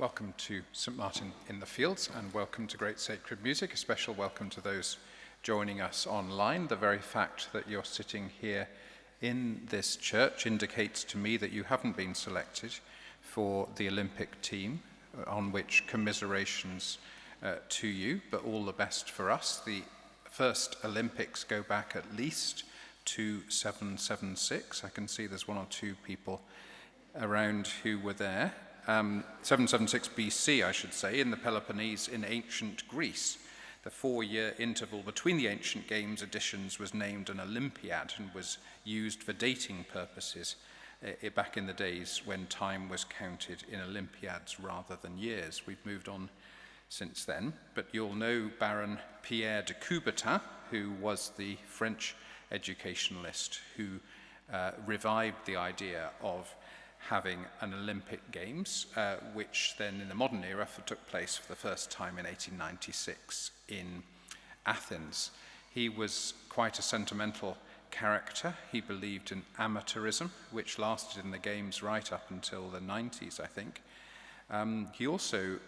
Welcome to St Martin in the Fields and welcome to Great Sacred Music. A special welcome to those joining us online. The very fact that you're sitting here in this church indicates to me that you haven't been selected for the Olympic team, on which commiserations to you, but all the best for us. The first Olympics go back at least to 776. I can see there's one or two people around who were there. 776 BC, I should say, in the Peloponnese in ancient Greece. The 4-year interval between the ancient games editions was named an Olympiad and was used for dating purposes back in the days when time was counted in Olympiads rather than years. We've moved on since then, but you'll know Baron Pierre de Coubertin, who was the French educationalist who revived the idea of having an Olympic Games, which then in the modern era took place for the first time in 1896 in Athens. He was quite a sentimental character. He believed in amateurism, which lasted in the Games right up until the 90s, I think. He also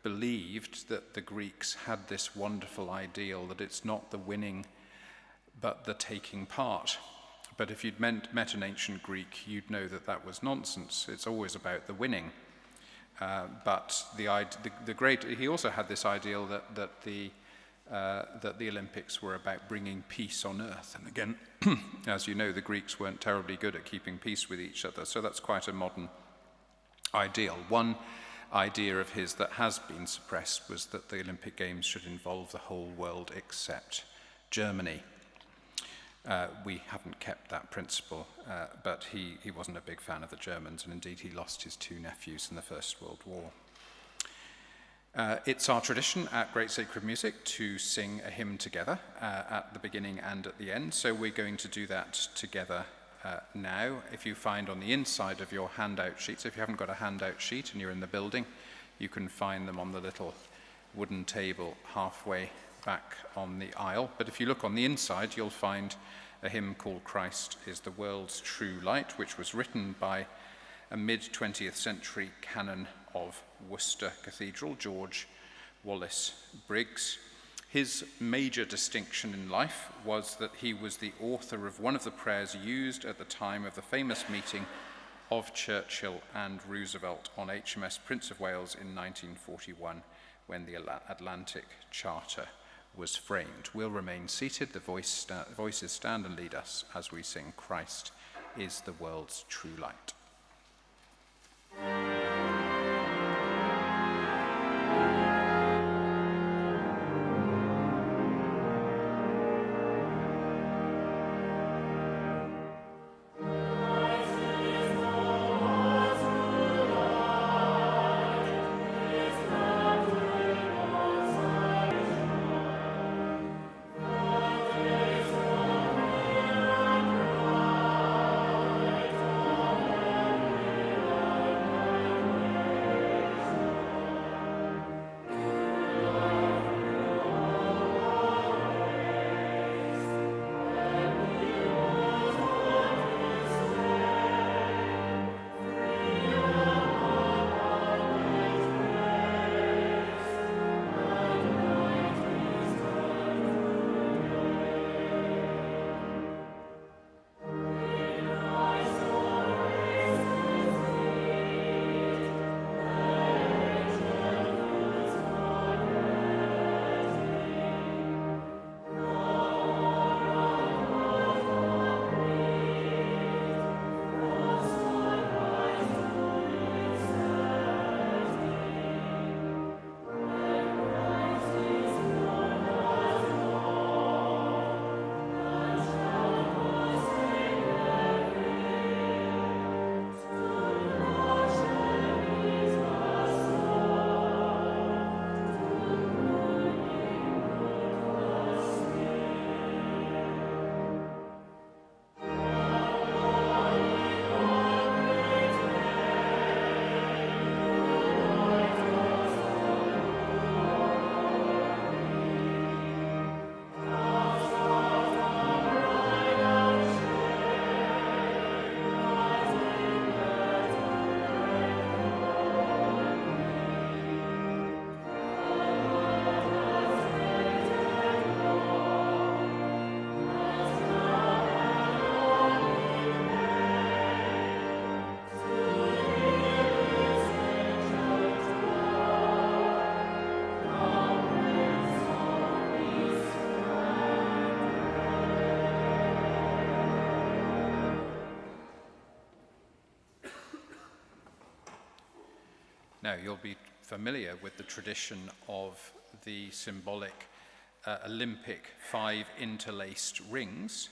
believed that the Greeks had this wonderful ideal that it's not the winning, but the taking part. But if you'd met an ancient Greek, you'd know that that was nonsense. It's always about the winning. But he also had this ideal that the Olympics were about bringing peace on earth. And again, as you know, the Greeks weren't terribly good at keeping peace with each other. So that's quite a modern ideal. One idea of his that has been suppressed was that the Olympic Games should involve the whole world except Germany. We haven't kept that principle, but he wasn't a big fan of the Germans, and indeed he lost his 2 nephews in the First World War. It's our tradition at Great Sacred Music to sing a hymn together at the beginning and at the end, so we're going to do that together now. If you find on the inside of your handout sheets, if you haven't got a handout sheet and you're in the building, you can find them on the little wooden table halfway back on the aisle. But if you look on the inside, you'll find a hymn called Christ is the World's True Light, which was written by a mid-20th century canon of Worcester Cathedral, George Wallace Briggs. His major distinction in life was that he was the author of one of the prayers used at the time of the famous meeting of Churchill and Roosevelt on HMS Prince of Wales in 1941, when the Atlantic Charter was framed. We'll remain seated. The voices stand and lead us as we sing Christ is the World's True Light. Now, you'll be familiar with the tradition of the symbolic Olympic 5 interlaced rings,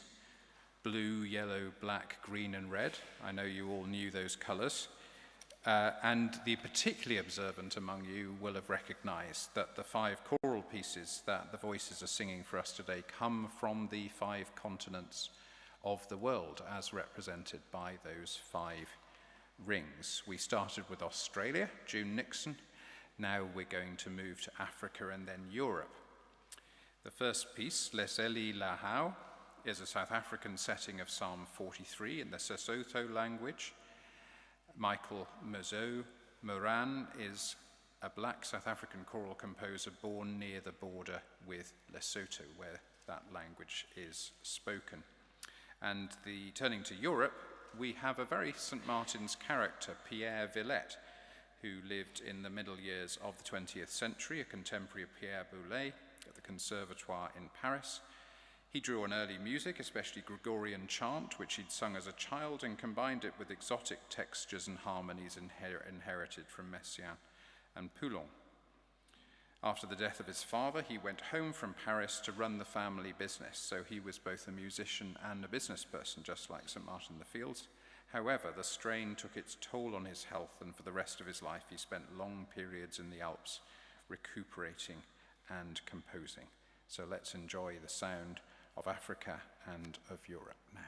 blue, yellow, black, green and red. I know you all knew those colours. And the particularly observant among you will have recognized that the 5 choral pieces that the voices are singing for us today come from the 5 continents of the world as represented by those 5 rings. We started with Australia, June Nixon. Now we're going to move to Africa and then Europe. The first piece, Leseli Lahau, is a South African setting of Psalm 43 in the Sesotho language. Michael Moran is a black South African choral composer born near the border with Lesotho, where that language is spoken. And turning to Europe, we have a very St. Martin's character, Pierre Villette, who lived in the middle years of the 20th century, a contemporary of Pierre Boulez at the Conservatoire in Paris. He drew on early music, especially Gregorian chant, which he'd sung as a child, and combined it with exotic textures and harmonies inherited from Messiaen and Poulenc. After the death of his father, he went home from Paris to run the family business, so he was both a musician and a business person, just like St. Martin in the Fields. However, the strain took its toll on his health, and for the rest of his life he spent long periods in the Alps recuperating and composing. So let's enjoy the sound of Africa and of Europe now.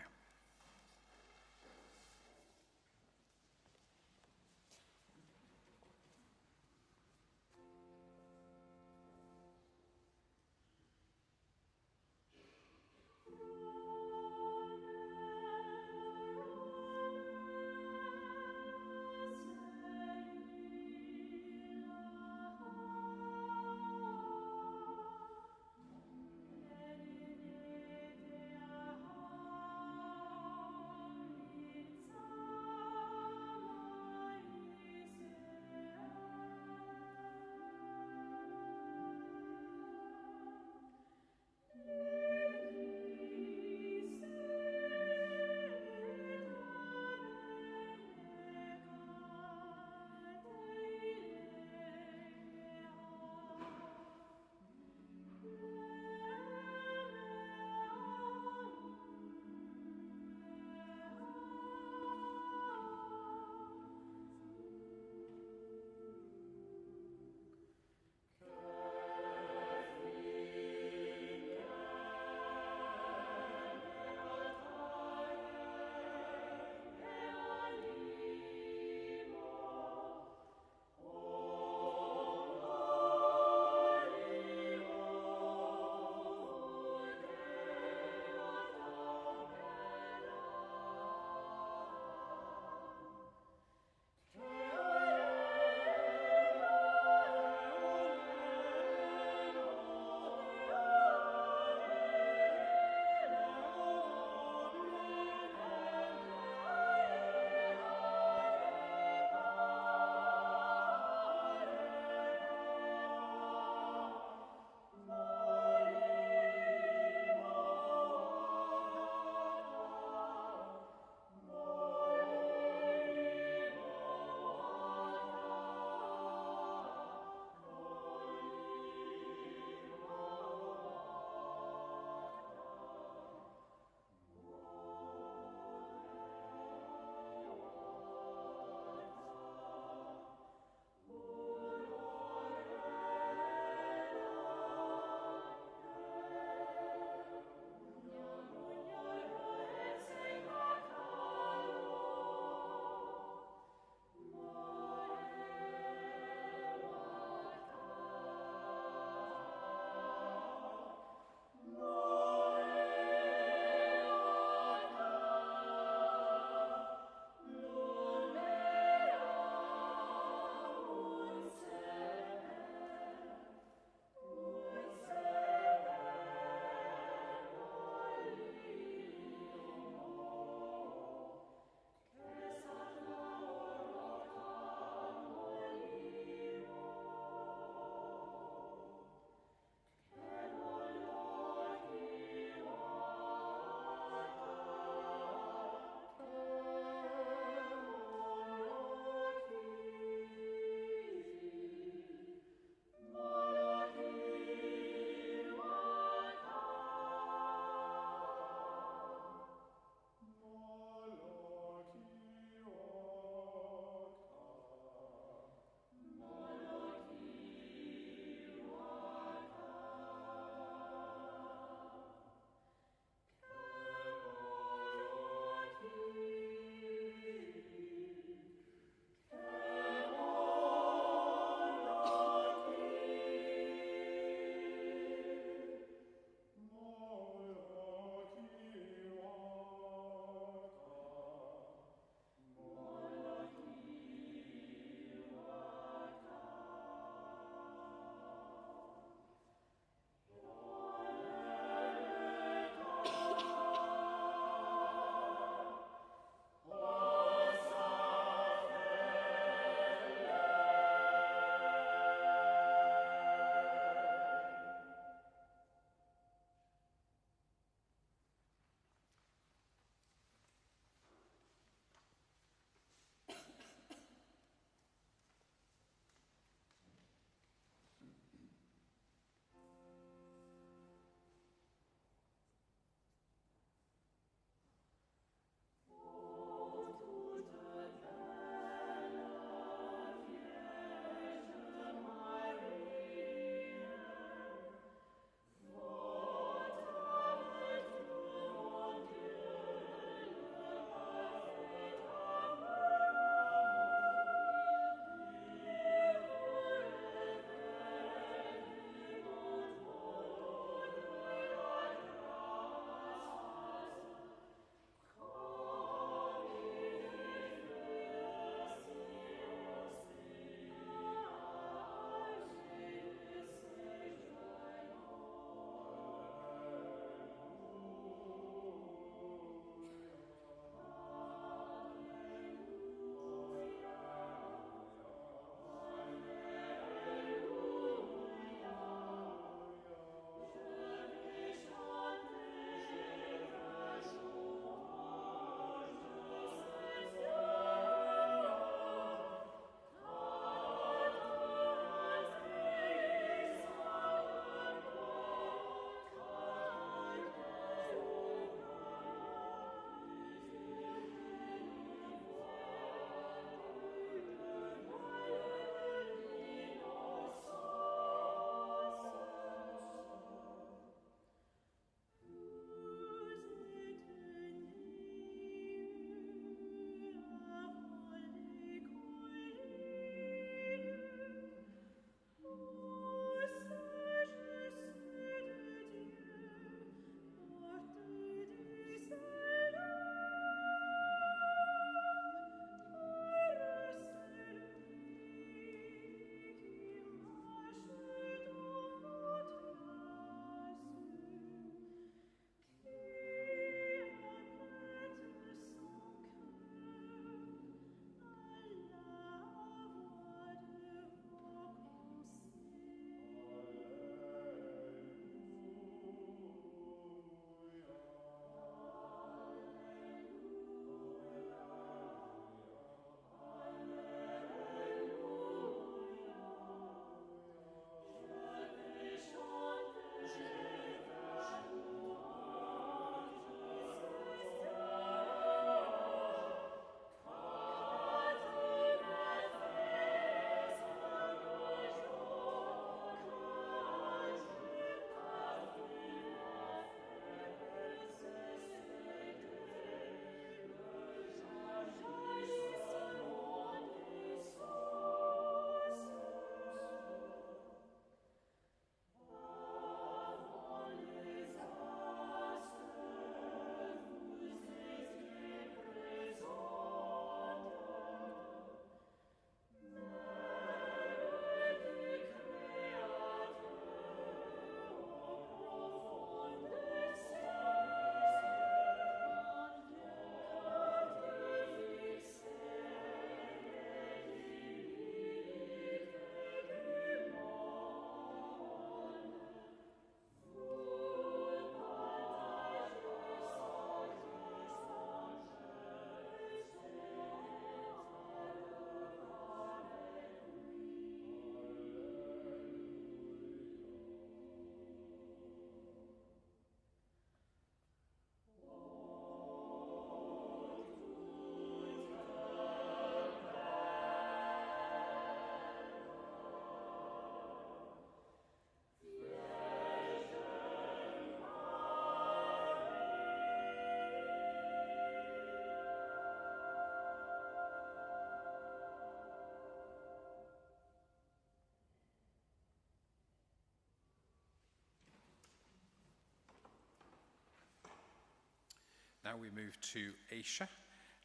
Now we move to Asia,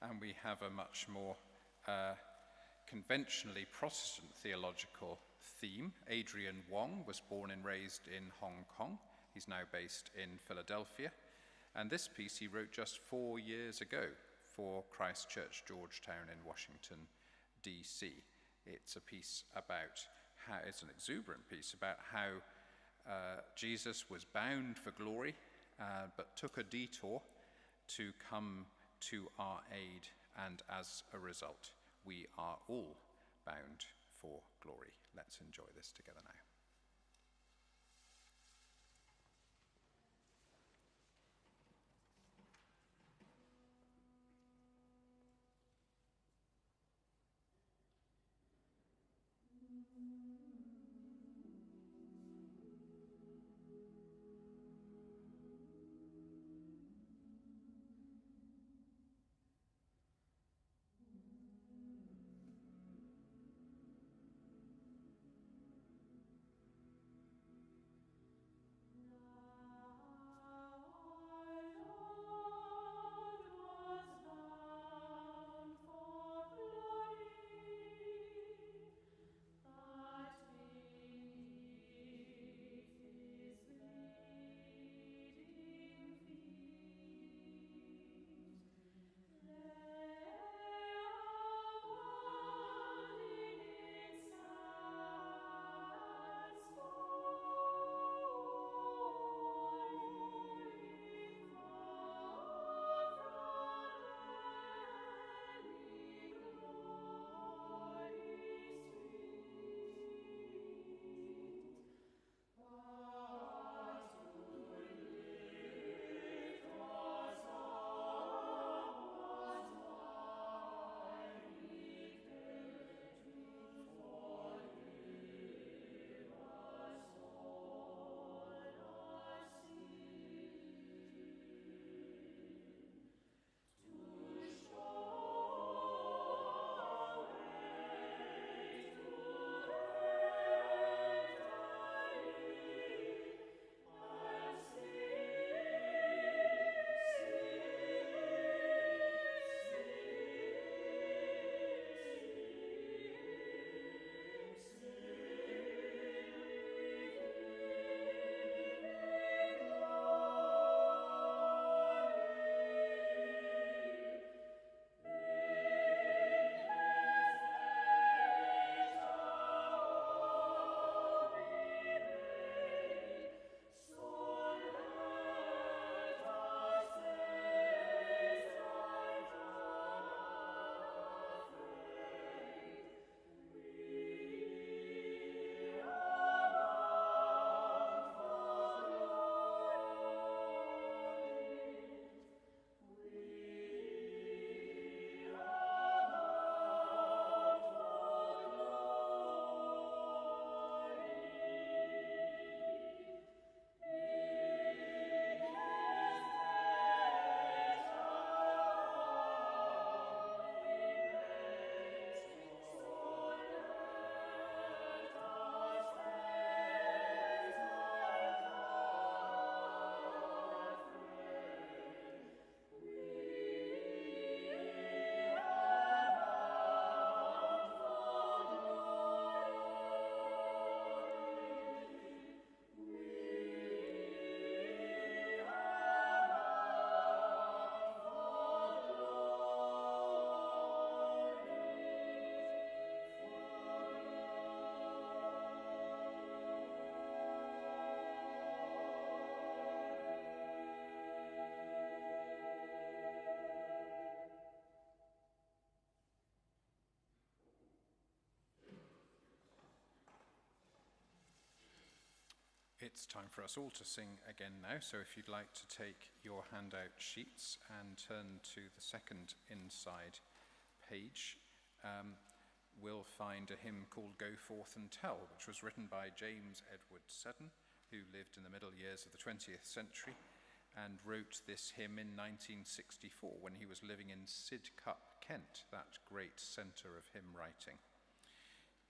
and we have a much more conventionally Protestant theological theme. Adrian Wong was born and raised in Hong Kong. He's now based in Philadelphia. And this piece he wrote just 4 years ago for Christ Church Georgetown in Washington, D.C. It's a piece about how, it's an exuberant piece about how Jesus was bound for glory, but took a detour to come to our aid, and as a result, we are all bound for glory. Let's enjoy this together now. It's time for us all to sing again now, so if you'd like to take your handout sheets and turn to the second inside page, we'll find a hymn called Go Forth and Tell, which was written by James Edward Seddon, who lived in the middle years of the 20th century and wrote this hymn in 1964 when he was living in Sidcup, Kent, that great centre of hymn writing.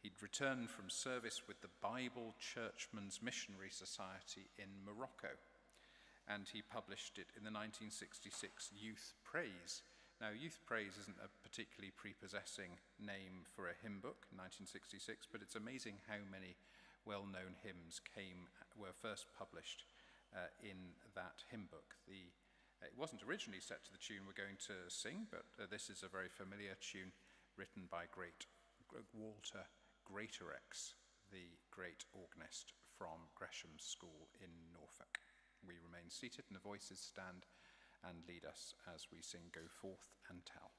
He'd returned from service with the Bible Churchmen's Missionary Society in Morocco, and he published it in the 1966 Youth Praise. Now, Youth Praise isn't a particularly prepossessing name for a hymn book in 1966, but it's amazing how many well-known hymns were first published in that hymn book. It wasn't originally set to the tune we're going to sing, but this is a very familiar tune written by Walter Greatorex, the great organist from Gresham's School in Norfolk. We remain seated and the voices stand and lead us as we sing Go Forth and Tell.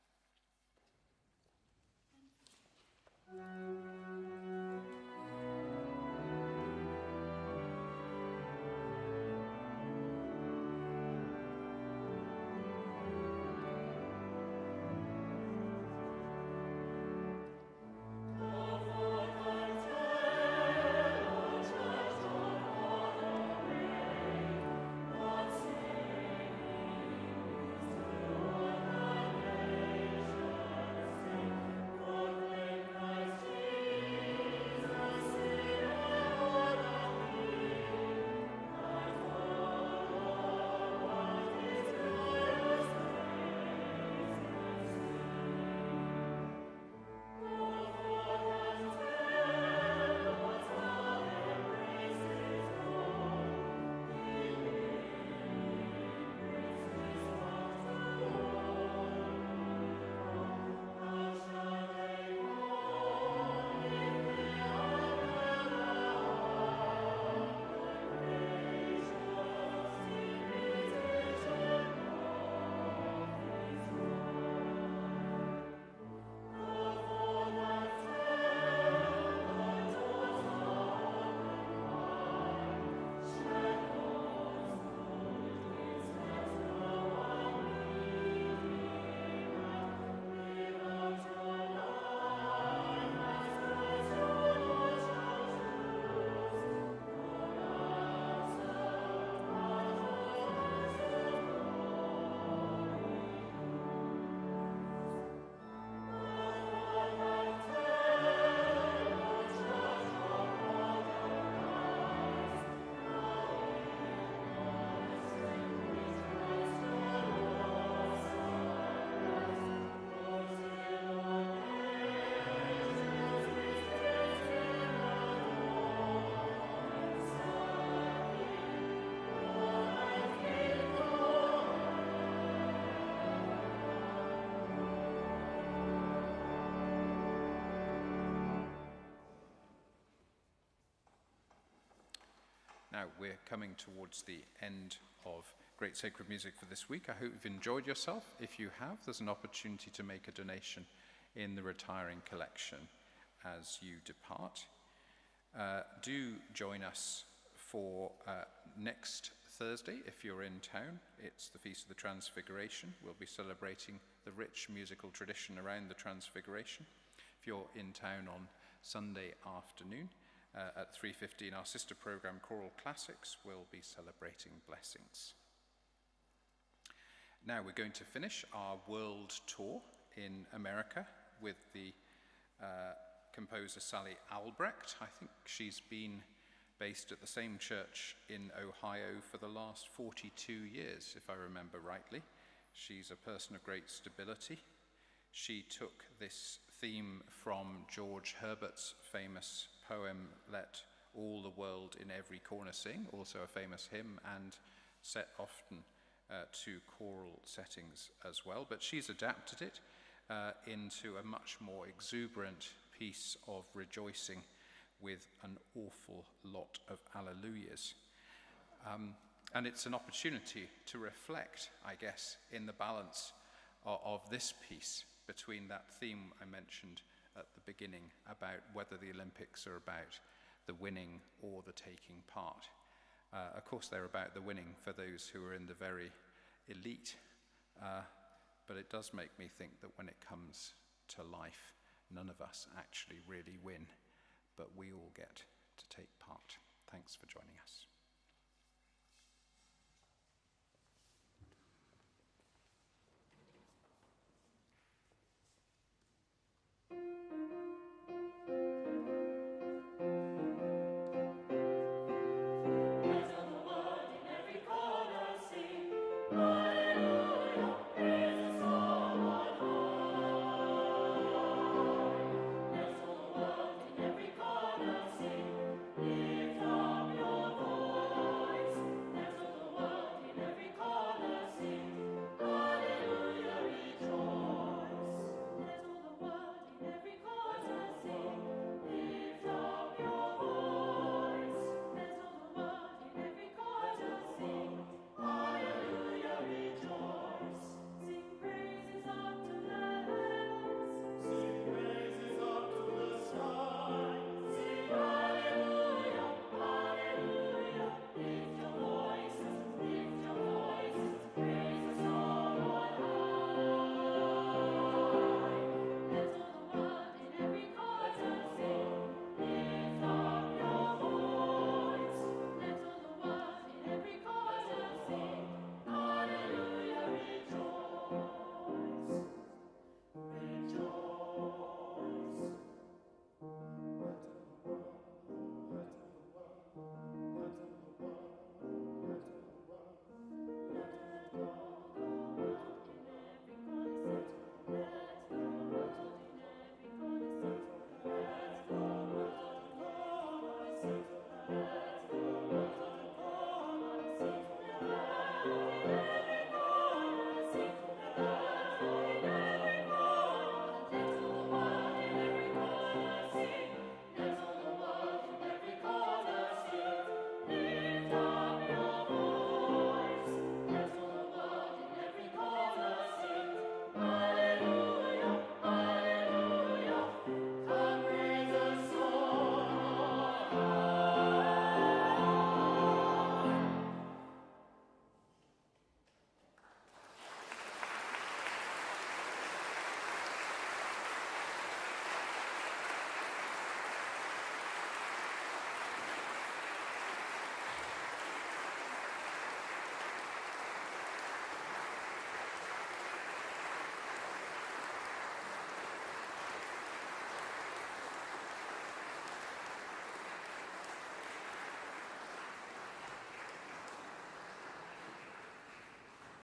Now, we're coming towards the end of Great Sacred Music for this week. I hope you've enjoyed yourself. If you have, there's an opportunity to make a donation in the retiring collection as you depart. Do join us for next Thursday if you're in town. It's the Feast of the Transfiguration. We'll be celebrating the rich musical tradition around the Transfiguration. If you're in town on Sunday afternoon, at 3:15, our sister program, Choral Classics, will be celebrating blessings. Now we're going to finish our world tour in America with the composer Sally Albrecht. I think she's been based at the same church in Ohio for the last 42 years, if I remember rightly. She's a person of great stability. She took this theme from George Herbert's famous poem, Let All the World in Every Corner Sing, also a famous hymn, and set often to choral settings as well. But she's adapted it into a much more exuberant piece of rejoicing with an awful lot of alleluias. And it's an opportunity to reflect, I guess, in the balance of this piece between that theme I mentioned at the beginning about whether the Olympics are about the winning or the taking part. Of course, they're about the winning for those who are in the very elite, but it does make me think that when it comes to life, none of us actually really win, but we all get to take part. Thanks for joining us.